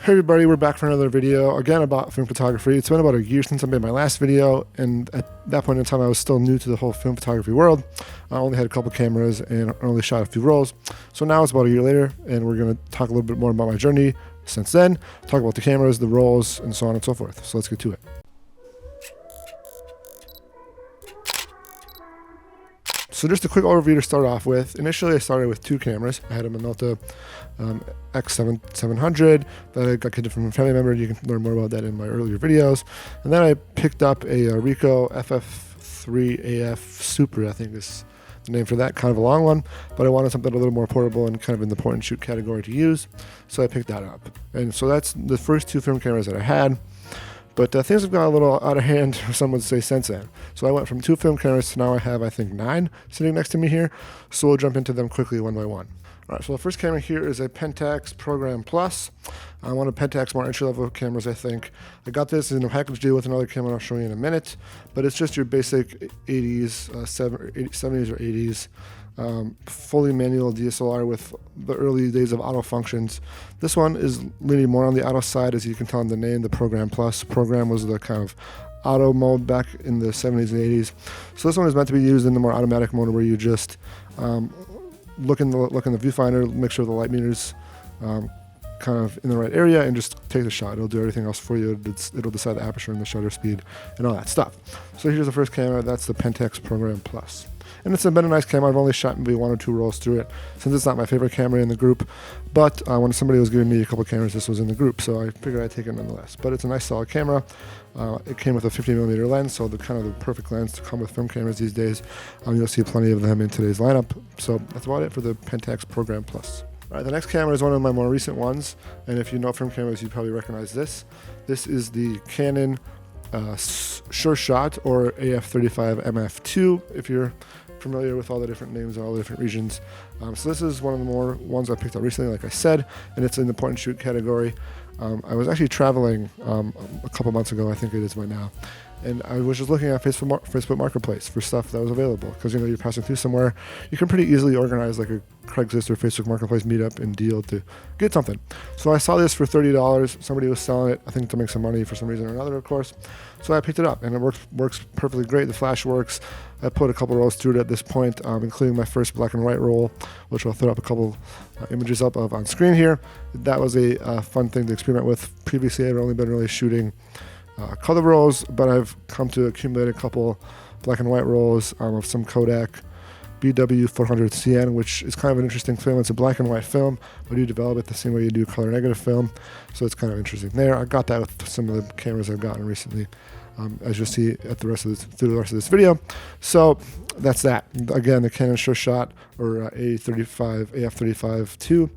Hey everybody, we're back for another video, again about film photography. It's been about a year since I made my last video, and at that point in time I was still new to the whole film photography world. I only had a couple cameras and only shot a few rolls. So now it's about a year later, and we're going to talk a little bit more about my journey since then, talk about the cameras, the rolls, and so on and so forth. So let's get to it. So just a quick overview to start off with. Initially I started with two cameras. I had a Minolta X700 that I got gifted from a family member. You can learn more about that in my earlier videos. And then I picked up a Ricoh FF30 AF Super, I think is the name for that, kind of a long one, but I wanted something a little more portable and kind of in the point and shoot category to use, so I picked that up. And so that's the first two film cameras that I had. But things have gone a little out of hand, some would say, since then. So I went from two film cameras to now I have, I think, 9 sitting next to me here. So we'll jump into them quickly one by one. All right, so the first camera here is a Pentax Program Plus. One of Pentax more entry-level cameras, I think. I got this in a package deal with another camera I'll show you in a minute. But it's just your basic 80s, 70s or 80s. Fully manual DSLR with the early days of auto functions. This one is leaning more on the auto side, as you can tell in the name, the Program Plus. Program was the kind of auto mode back in the 70s and 80s. So this one is meant to be used in the more automatic mode where you just look in the viewfinder, make sure the light meter's kind of in the right area, and just take the shot. It'll do everything else for you. It'll decide the aperture and the shutter speed and all that stuff. So here's the first camera. That's the Pentax Program Plus. And it's been a nice camera. I've only shot maybe 1 or 2 rolls through it, since it's not my favorite camera in the group. But when somebody was giving me a couple cameras, this was in the group, so I figured I'd take it nonetheless. But it's a nice solid camera. It came with a 50mm lens, so the kind of the perfect lens to come with film cameras these days. You'll see plenty of them in today's lineup. So that's about it for the Pentax Program Plus. All right, the next camera is one of my more recent ones, and if you know film cameras, you probably recognize this. This is the Canon Sureshot, or AF35 MF2, if you're familiar with all the different names and all the different regions. So this is one of the more ones I picked up recently, like I said, and it's in the point and shoot category. I was actually traveling a couple months ago, I think it is by now, and I was just looking at Facebook Marketplace for stuff that was available, because you're passing through somewhere, you can pretty easily organize like a Craigslist or Facebook Marketplace meetup and deal to get something. So I saw this for $30. Somebody was selling it, I think to make some money for some reason or another, of course. So I picked it up, and it works perfectly great. The flash works. I put a couple rolls through it at this point, including my first black and white roll, which I'll throw up a couple images up of on screen here. That was a fun thing to experiment with. Previously, I've only been really shooting color rolls, but I've come to accumulate a couple black and white rolls of some Kodak BW400CN, which is kind of an interesting film. It's a black and white film, but you develop it the same way you do color negative film, so it's kind of interesting there. I got that with some of the cameras I've gotten recently, as you'll see at through the rest of this video. So that's that. Again, the Canon Sureshot, or AF35 II.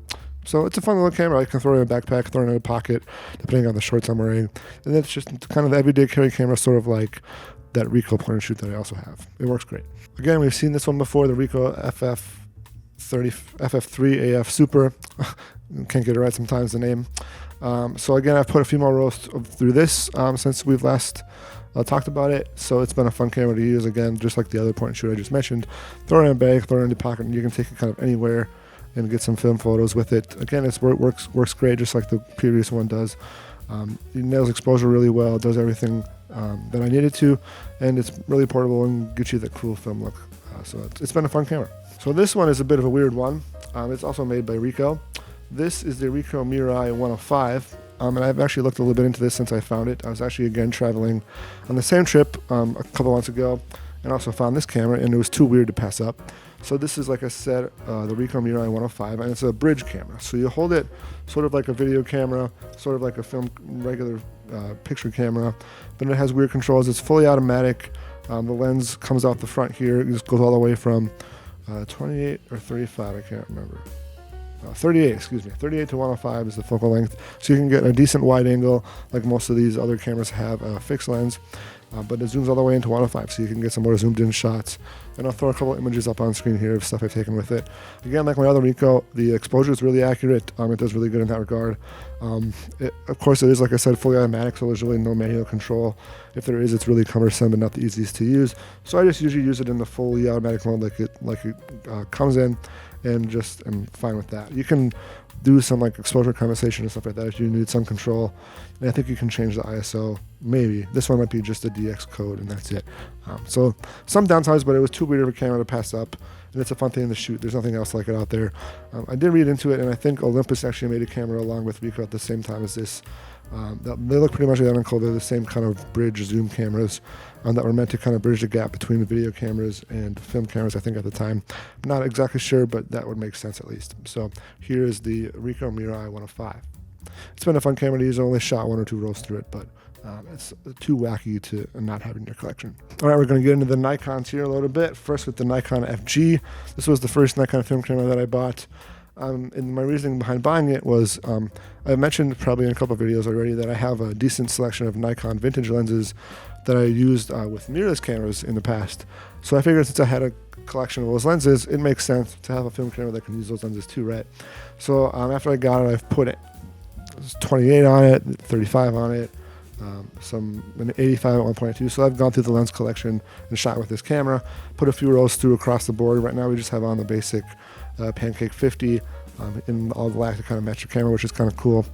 So it's a fun little camera. I can throw it in a backpack, throw it in a pocket, depending on the shorts I'm wearing. And it's just kind of the everyday carry camera, sort of like that Ricoh point and shoot that I also have. It works great. Again, we've seen this one before, the Ricoh FF30 AF Super. Can't get it right sometimes, the name. So again, I've put a few more rolls through this since we've last talked about it. So it's been a fun camera to use, again, just like the other point and shoot I just mentioned. Throw it in a bag, throw it in the pocket, and you can take it kind of anywhere and get some film photos with it. Again, it works great, just like the previous one does. It nails exposure really well. It does everything that I needed to, and it's really portable and gets you that cool film look. So it's been a fun camera. So this one is a bit of a weird one. It's also made by Ricoh. This is the Ricoh Mirai 105, and I've actually looked a little bit into this since I found it. I was actually again traveling on the same trip a couple months ago, and also found this camera, and it was too weird to pass up. So this is, like I said, the Ricoh Mirai 105, and it's a bridge camera. So you hold it sort of like a video camera, sort of like a regular picture camera, but it has weird controls. It's fully automatic. The lens comes out the front here. It just goes all the way from 28 or 35, I can't remember. 38, excuse me. 38 to 105 is the focal length. So you can get a decent wide angle, like most of these other cameras have a fixed lens. But it zooms all the way into 105, so you can get some more zoomed in shots. And I'll throw a couple images up on screen here of stuff I've taken with it. Again, like my other Ricoh, the exposure is really accurate. It does really good in that regard. Of course, it is, like I said, fully automatic, so there's really no manual control. If there is, it's really cumbersome and not the easiest to use. So I just usually use it in the fully automatic mode like it comes in. and just am fine with that. You can do some like exposure compensation and stuff like that if you need some control. And I think you can change the ISO. Maybe this one might be just a DX code, and that's it. So some downsides, but it was too weird of a camera to pass up, and it's a fun thing to shoot. There's nothing else like it out there. I did read into it, and I think Olympus actually made a camera along with Ricoh at the same time as this. They look pretty much identical. They're the same kind of bridge zoom cameras that were meant to kind of bridge the gap between the video cameras and film cameras, I think, at the time. I'm not exactly sure, but that would make sense at least. So here is the Ricoh Mirai 105. It's been a fun camera to use. I only shot 1 or 2 rolls through it, but it's too wacky to not have in your collection. All right, we're going to get into the Nikons here a little bit. First with the Nikon FG. This was the first Nikon film camera that I bought. And my reasoning behind buying it was, I mentioned probably in a couple of videos already that I have a decent selection of Nikon vintage lenses that I used with mirrorless cameras in the past. So I figured since I had a collection of those lenses, it makes sense to have a film camera that can use those lenses too, right? So after I got it, I've put 28 on it, 35 on it, an 85 at 1.2. So I've gone through the lens collection and shot with this camera, put a few rolls through across the board. Right now we just have on the basic Pancake 50 in all black to kind of match your camera, which is kind of cool.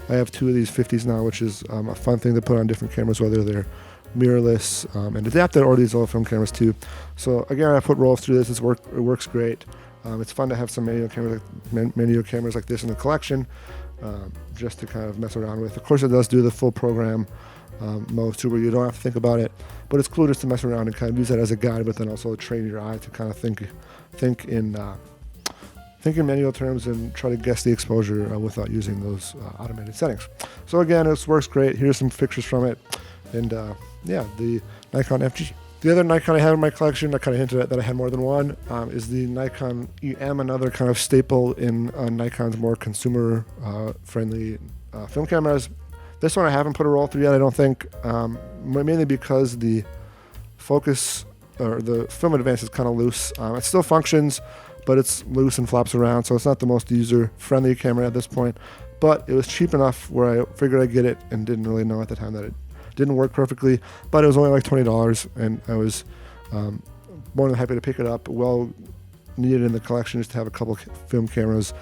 I have 2 of these 50s now, which is a fun thing to put on different cameras, whether they're mirrorless and adapted or these old film cameras too. So again, I put rolls through this. It works great. It's fun to have some manual cameras like this in the collection, just to kind of mess around with. Of course, it does do the full program mode too, where you don't have to think about it, but it's cool just to mess around and kind of use that as a guide, but then also train your eye to kind of think in manual terms and try to guess the exposure without using those automated settings. So again, this works great. Here's some pictures from it, and yeah, the Nikon FG. The other Nikon I have in my collection, I kind of hinted at that I had more than one, is the Nikon EM, another kind of staple in Nikon's more consumer-friendly film cameras. This one I haven't put a roll through yet, I don't think, mainly because the focus or the film advance is kind of loose. It still functions, but it's loose and flops around, so it's not the most user-friendly camera at this point. But it was cheap enough where I figured I'd get it and didn't really know at the time that it didn't work perfectly, but it was only like $20, and I was more than happy to pick it up. Well needed in the collection just to have a couple film cameras.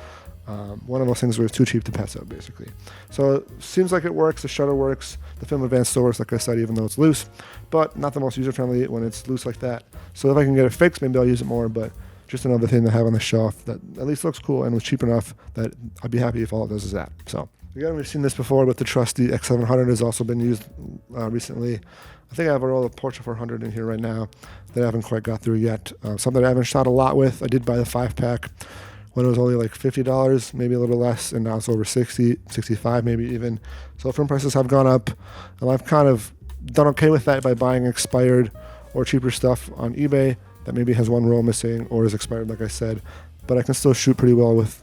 One of those things where it's too cheap to pass up, basically. So it seems like it works. The shutter works. The film advance still works, like I said, even though it's loose, but not the most user-friendly when it's loose like that. So if I can get it fixed, maybe I'll use it more, but just another thing to have on the shelf that at least looks cool and was cheap enough that I'd be happy if all it does is that. So again, we've seen this before, but the trusty X700 has also been used recently. I think I have a roll of Portra 400 in here right now that I haven't quite got through yet. Something I haven't shot a lot with. I did buy the 5-pack when it was only like $50, maybe a little less, and now it's over 60, 65 maybe even. So film prices have gone up, and I've kind of done okay with that by buying expired or cheaper stuff on eBay that maybe has one roll missing or is expired, like I said. But I can still shoot pretty well with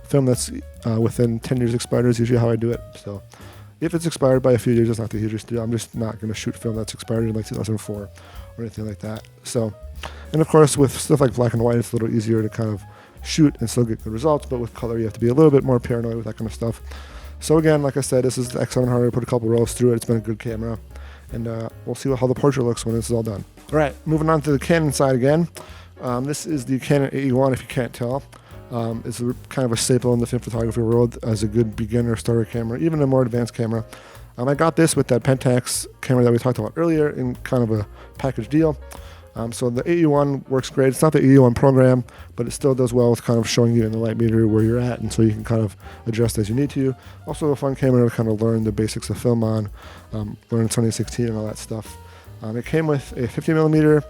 film that's within 10 years expired is usually how I do it. So if it's expired by a few years, it's not the hugest deal. I'm just not going to shoot film that's expired in like 2004 or anything like that. So, and of course with stuff like black and white, it's a little easier to kind of shoot and still get good results, but with color you have to be a little bit more paranoid with that kind of stuff. So again, like I said, this is the X700. I put a couple rolls through it. It's been a good camera, and we'll see how the portrait looks when this is all done. All right, moving on to the Canon side again. This is the Canon AE1, if you can't tell. It's kind of a staple in the film photography world as a good beginner starter camera, even a more advanced camera. I got this with that Pentax camera that we talked about earlier in kind of a package deal. So the AE1 works great. It's not the AE1 program, but it still does well with kind of showing you in the light meter where you're at, and so you can kind of adjust as you need to. Also a fun camera to kind of learn the basics of film on, learn 2016 and all that stuff. It came with a 50mm,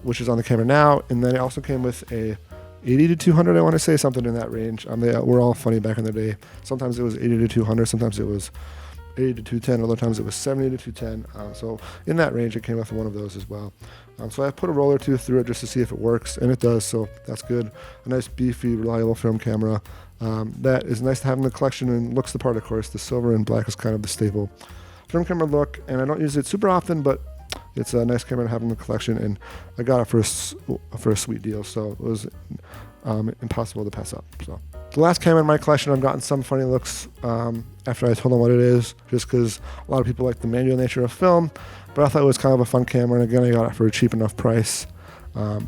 which is on the camera now, and then it also came with a 80 to 200, I want to say, something in that range. They were all funny back in the day. Sometimes it was 80 to 200, sometimes it was 80 to 210, other times it was 70 to 210. So in that range, it came with one of those as well. So I put a roll or two through it just to see if it works, and it does, so that's good. A nice, beefy, reliable film camera. That is nice to have in the collection and looks the part, of course. The silver and black is kind of the staple film camera look, and I don't use it super often, but it's a nice camera to have in the collection, and I got it for a sweet deal, so it was impossible to pass up. So the last camera in my collection, I've gotten some funny looks after I told them what it is, just because a lot of people like the manual nature of film, but I thought it was kind of a fun camera, and again, I got it for a cheap enough price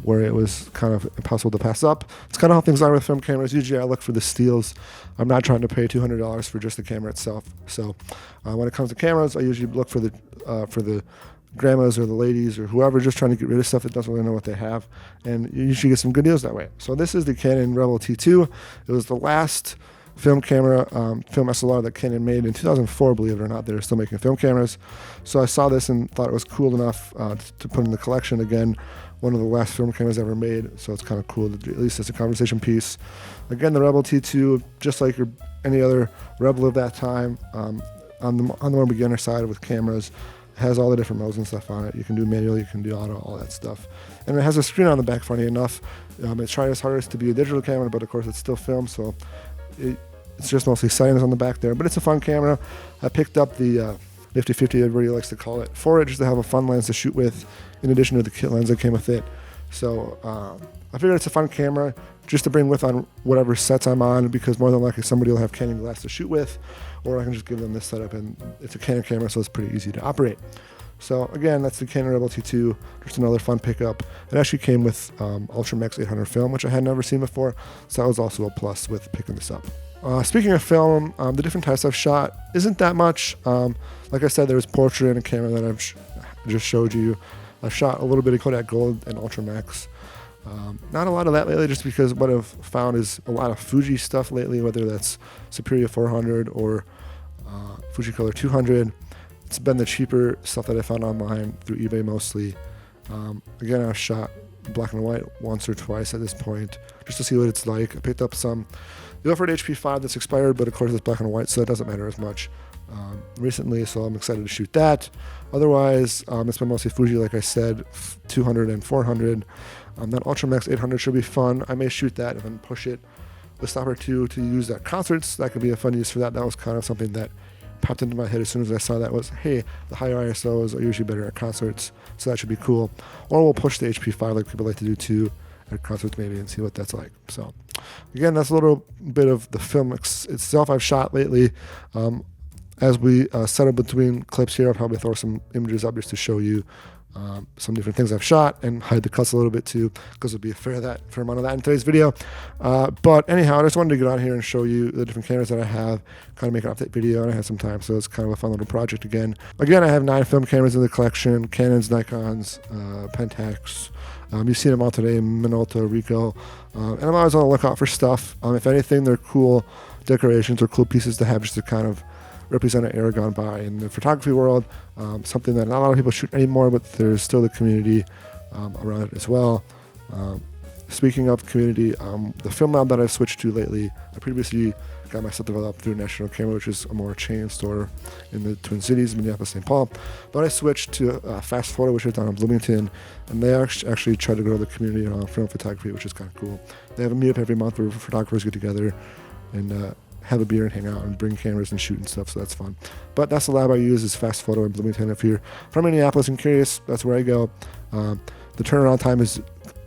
where it was kind of impossible to pass up. It's kind of how things are with film cameras. Usually I look for the steals. I'm not trying to pay $200 for just the camera itself. So when it comes to cameras, I usually look for the grandmas or the ladies or whoever just trying to get rid of stuff that doesn't really know what they have, and you usually get some good deals that way. So this is the Canon Rebel T2. It was the last film camera, film SLR that Canon made in 2004, believe it or not. They're still making film cameras. So I saw this and thought it was cool enough to put in the collection. Again, one of the last film cameras ever made, so it's kind of cool, at least as a conversation piece. Again, the Rebel T2, just like any other Rebel of that time, on the more beginner side with cameras, has all the different modes and stuff on it. You can do manual, you can do auto, all that stuff. And it has a screen on the back, funny enough. It tried its hardest to be a digital camera, but of course it's still film, so it's just mostly settings on the back there. But it's a fun camera. I picked up the Nifty 50, everybody likes to call it, for it, just to have a fun lens to shoot with, in addition to the kit lens that came with it. So I figured it's a fun camera just to bring with on whatever sets I'm on, because more than likely somebody will have Canon glass to shoot with, or I can just give them this setup, and it's a Canon camera, so it's pretty easy to operate. So again, that's the Canon Rebel T2, just another fun pickup. It actually came with Ultra Max 800 film, which I had never seen before, so that was also a plus with picking this up. Speaking of film, the different types I've shot isn't that much. Like I said, there's portrait and a camera that I've just showed you. I've shot a little bit of Kodak Gold and Ultra Max. Not a lot of that lately, just because what I've found is a lot of Fuji stuff lately, whether that's Superior 400 or Fujicolor 200. It's been the cheaper stuff that I found online through eBay mostly. Again, I've shot black and white once or twice at this point, just to see what it's like. I picked up some Ilford HP5 that's expired, but of course it's black and white, so it doesn't matter as much recently, so I'm excited to shoot that. Otherwise, it's been mostly Fuji, like I said, 200 and 400. That Ultra Max 800 should be fun. I may shoot that if I can push it a stop or two to use at concerts. That could be a fun use for that. That was kind of something that popped into my head as soon as I saw that, was, hey, the higher ISOs are usually better at concerts, so that should be cool. Or we'll push the HP5 like people like to do too at concerts maybe, and see what that's like. So again, that's a little bit of the film itself I've shot lately. As we settle between clips here, I'll probably throw some images up just to show you some different things I've shot and hide the cuts a little bit too, because there'll be a fair amount of that in today's video. But anyhow, I just wanted to get on here and show you the different cameras that I have, kind of make an update video, and I had some time, so it's kind of a fun little project again. Again, I have 9 film cameras in the collection: Canons, Nikons, Pentax. You've seen them all today: Minolta, Ricoh, and I'm always on the lookout for stuff. If anything, they're cool decorations or cool pieces to have, just to kind of represent an era gone by in the photography world. Something that not a lot of people shoot anymore, but there's still the community around it as well. Speaking of community, the film lab that I've switched to lately, I previously got my stuff developed through National Camera, which is a more chain store in the Twin Cities, Minneapolis, St. Paul. But I switched to Fast Photo, which is down in Bloomington, and they actually try to grow the community around film photography, which is kind of cool. They have a meetup every month where photographers get together and have a beer and hang out and bring cameras and shoot and stuff, so that's fun. But that's the lab I use, is Fast Photo in Bloomington. If you're from Minneapolis and curious, that's where I go. The turnaround time is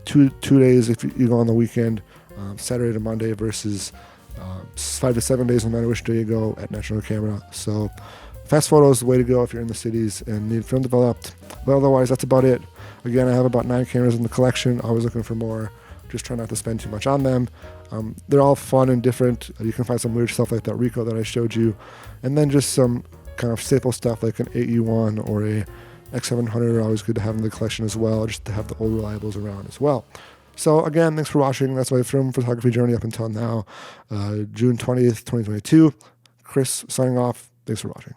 two days if you go on the weekend, Saturday to Monday, versus 5 to 7 days no matter which day you go at National Camera. So Fast Photo is the way to go if you're in the cities and need film developed. But otherwise, that's about it. Again, I have about 9 cameras in the collection, always looking for more. Just try not to spend too much on them. They're all fun and different. You can find some weird stuff like that Ricoh that I showed you, and then just some kind of staple stuff like an 8U1 or a X700 are always good to have in the collection as well, just to have the old reliables around as well. So again, thanks for watching. That's my film photography journey up until now, June 20th, 2022. Chris signing off. Thanks for watching.